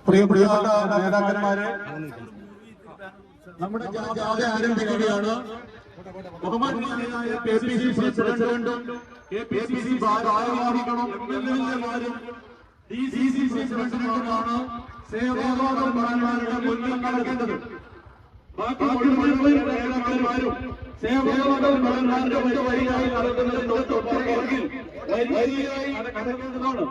പ്രിയപ്പെട്ട നേതാക്കന്മാരെ, നമ്മുടെ ജാഥ ആരംഭിക്കുകയാണ്. ബഹുമാന്യനായ KPCC പ്രസിഡന്റും KPCC ഭാരവാഹികളും MLA-മാരും DCC പ്രസിഡന്റുമാണ് സേവാഭാരം ഭടന്മാരുടെ മുന്നിൽ നടക്കേണ്ടത്. ബാക്കി മുഴുവൻ നേതാക്കന്മാരും സേവാഭാരം ഭടന്മാരുടെ വരിയായി നടക്കുന്നതിന് തൊട്ടുപുറകിൽ വരിയായി നടക്കേണ്ടതാണ്.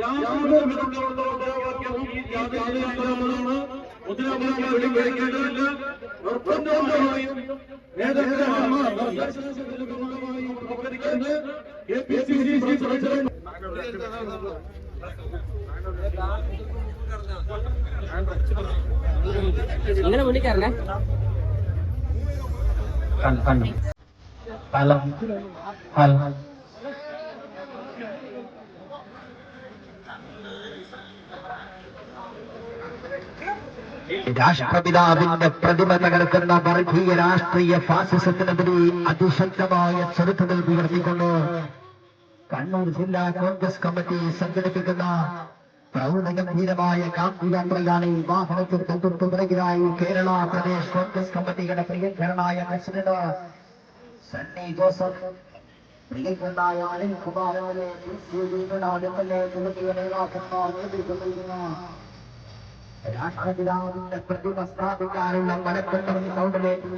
യാതൊരു വിധത്തിലുള്ള മുദ്രാവാക്യവും ഈ ജാഥയിലാണ്. മുദ്രാവാക്യം വിളിക്കേണ്ടതില്ല. നിർബന്ധമായും നേതാക്കന്മാർ പ്രവർത്തിക്കുന്നത് KPCC പ്രസിഡന്റ് ഇങ്ങനെ വിളിക്കാറേ രാഷ്ട്രപിതാവിന്റെ പ്രതിമ തകർക്കുന്ന വർഗീയ രാഷ്ട്രീയ ഫാസിസത്തിനെതിരെ അതിശക്തമായ ചെറുത്തുകൾ ഉയർത്തിക്കൊണ്ട് കണ്ണൂർ ജില്ലാ കോൺഗ്രസ് കമ്മിറ്റി സംഘടിപ്പിക്കുന്ന പ്രൗഢഗംഭീരമായ കാന്തിയാത്രയാണ് ഈ വാഹനത്തിൽ തൊട്ടുപിറകിലായി കേരള പ്രദേശ് കോൺഗ്രസ് കമ്മിറ്റിയുടെ പ്രിയങ്കരനായ പ്രസിഡന്റ് സണ്ണി ജോസഫ്, പ്രിയങ്കരനായ അനിൽകുമാറിനെ തുടങ്ങിയ നേതാക്കന്മാർ നേതൃത്വം നൽകുന്ന രാഷ്ട്രപിതാവിന്റെ പ്രതിമ സ്ഥാപിക്കാനുള്ള മലപ്പുറം സൗണ്ടിലേക്ക്